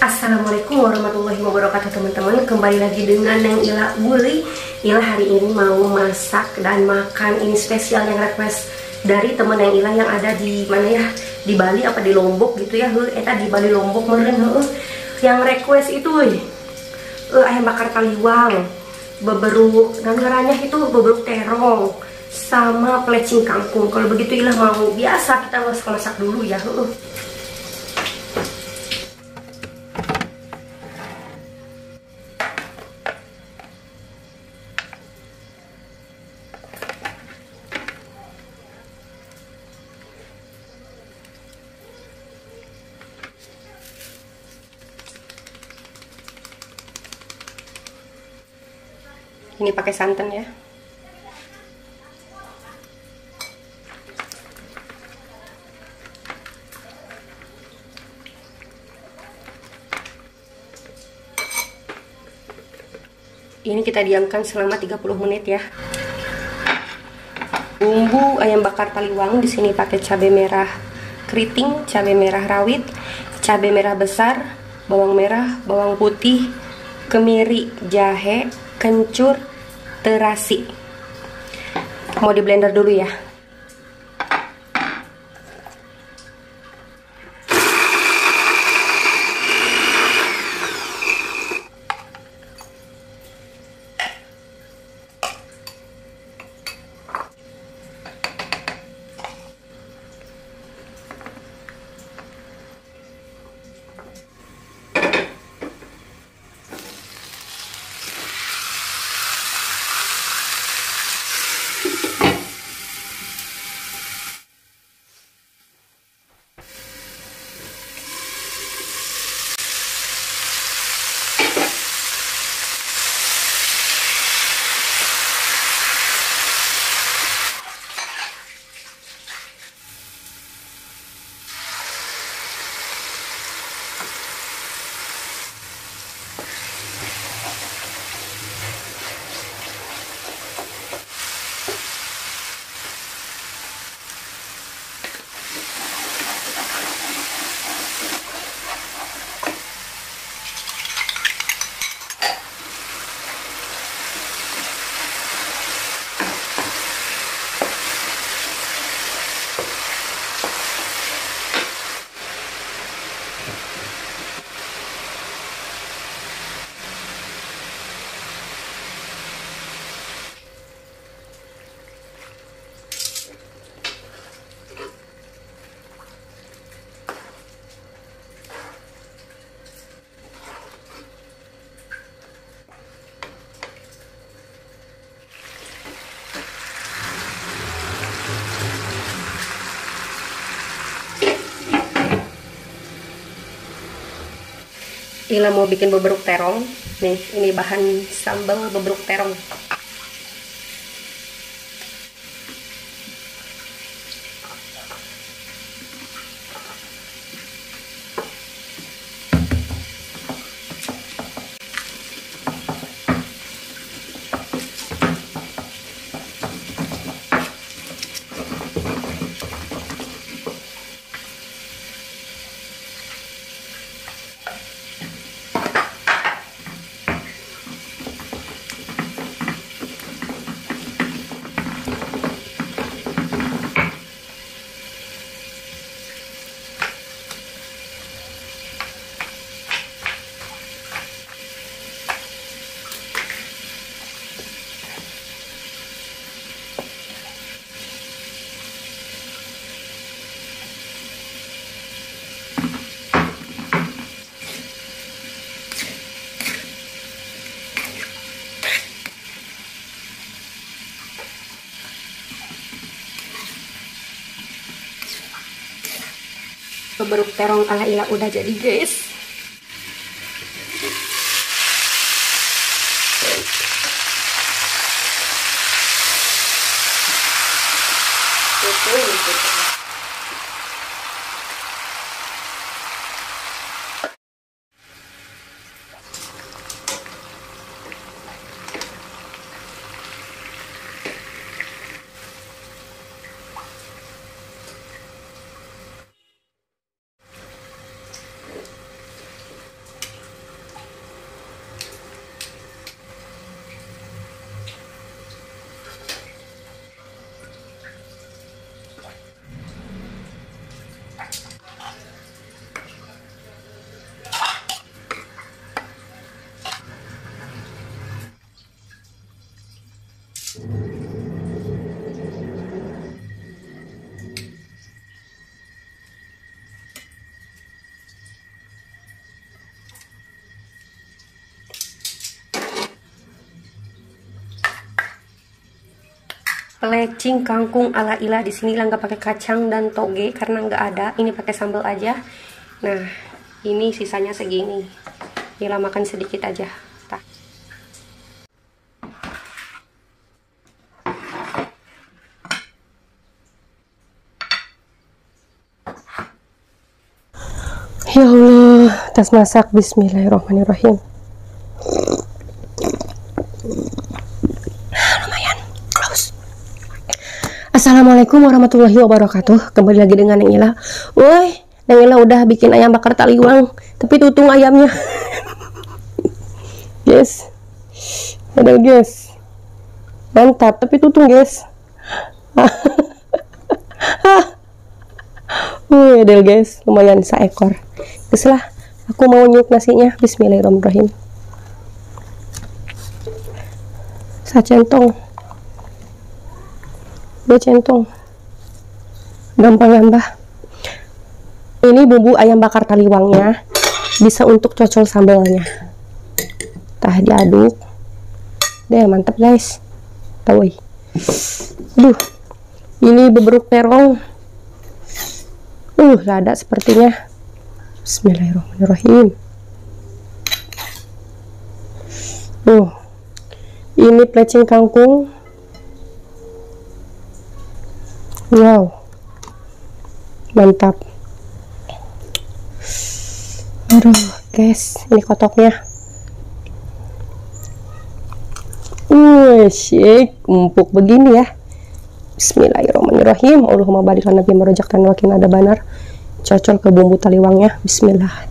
Assalamualaikum warahmatullahi wabarakatuh teman-teman. Kembali lagi dengan Neng Ila Guli. Ila hari ini mau masak dan makan. Ini spesial yang request dari temen Neng Ila yang ada di mana ya, di Bali apa di Lombok gitu ya. Eta di Bali Lombok meren. Yang request itu ayam bakar taliwang, beberuk, dan ngaranya itu beberuk terong sama pelecing kangkung. Kalau begitu Ila mau biasa kita masak dulu ya. Ini pakai santan ya. Ini kita diamkan selama 30 menit ya. Bumbu ayam bakar taliwang di sini pakai cabai merah keriting, cabai merah rawit, cabai merah besar, bawang merah, bawang putih, kemiri, jahe, kencur, terasi. Mau di blender dulu ya. Ila mau bikin beberuk terong. Nih, ini bahan sambal beberuk terong. Beberuk terong ala Ila udah jadi guys. Pelecing kangkung ala Ila. Di sini Ila nggak pakai kacang dan toge karena nggak ada. Ini pakai sambal aja. Nah, ini sisanya segini. Ila makan sedikit aja. Tah. Ya Allah, tas masak. Bismillahirrahmanirrahim. Lumayan, close. Assalamualaikum warahmatullahi wabarakatuh. Kembali lagi dengan Neng Ila. Woi, Neng Ila udah bikin ayam bakar taliwang, tapi tutung ayamnya. Guys, ada guys, mantap. Tapi tutung guys. Adel guys, lumayan seekor. Terus lah, aku mau nyuk nasinya. Bismillahirrahmanirrahim. Sacentong, 2 centong, gampang nambah. Ini bumbu ayam bakar taliwangnya, bisa untuk cocol sambalnya. Tah diaduk, deh mantap guys. Tawai. Aduh, ini beberuk terong. Lada sepertinya. Bismillahirrahmanirrahim. Ini pelecing kangkung. Wow, mantap. Aduh guys, ini kotoknya. Syik, empuk begini ya. Bismillahirrahmanirrahim. Allahumma barik lana fi ma razaqtana wa qina adzabannar. Cocol ke bumbu taliwangnya. Bismillah.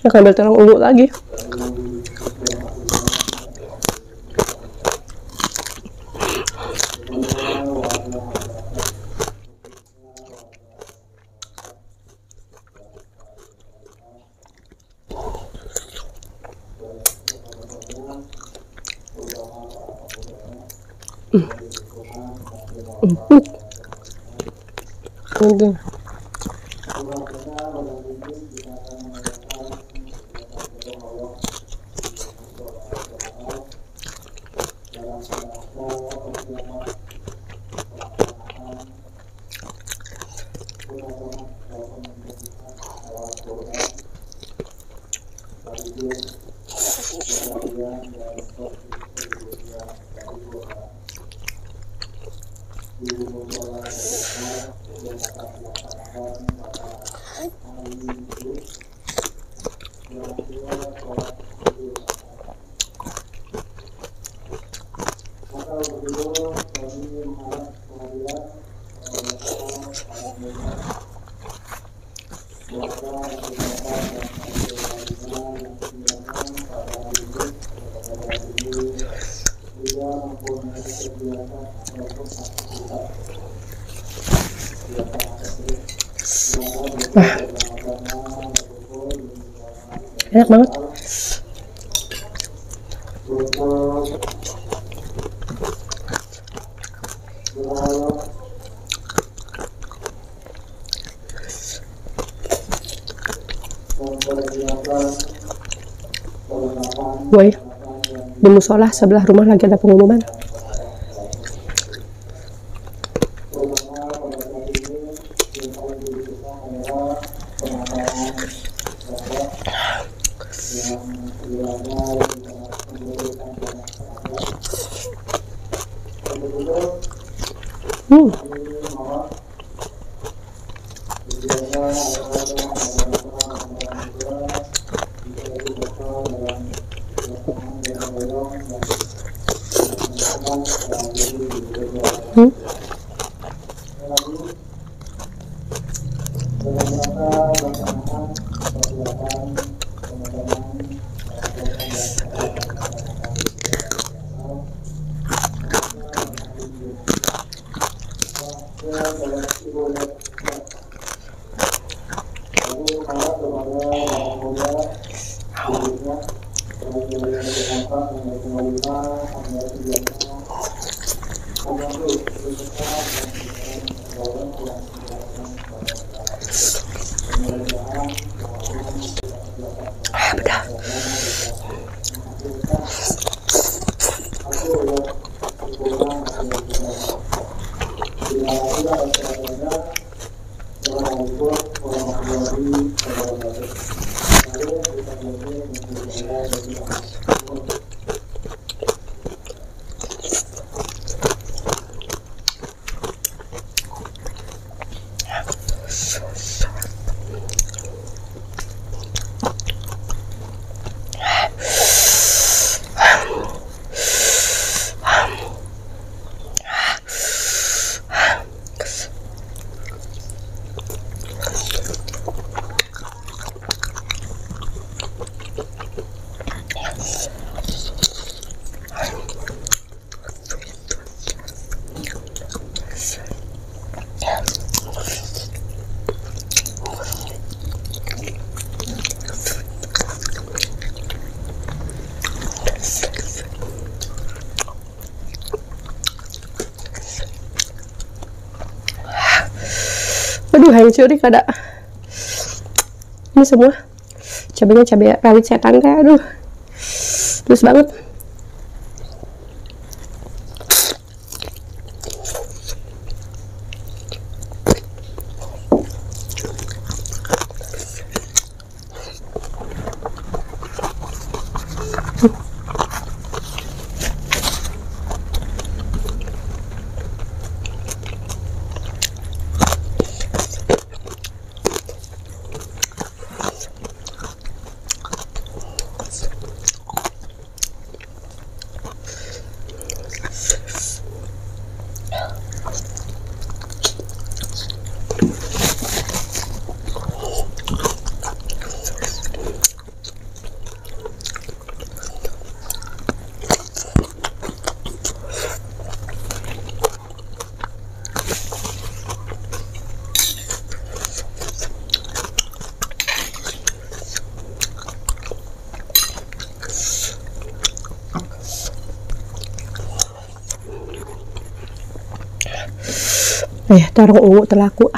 Akan ambil terong ungu lagi. Enak banget. Woi, di musola sebelah rumah lagi ada pengumuman. Aduh, hancur nih kada. Ini semua cabenya cabai rawit setan kayak, aduh, terus banget. Tarong ungu terlaku.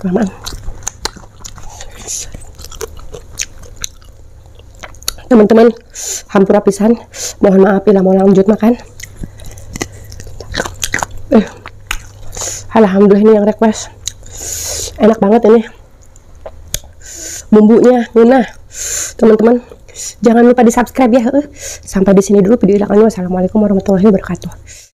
Kelamaan. Teman-teman, hampura pisan. Mohon maaf bila mau lanjut makan. Alhamdulillah ini yang request. Enak banget ini. Bumbunya ngena. Teman-teman, jangan lupa di-subscribe ya. Sampai di sini dulu video ini. Wassalamualaikum warahmatullahi wabarakatuh.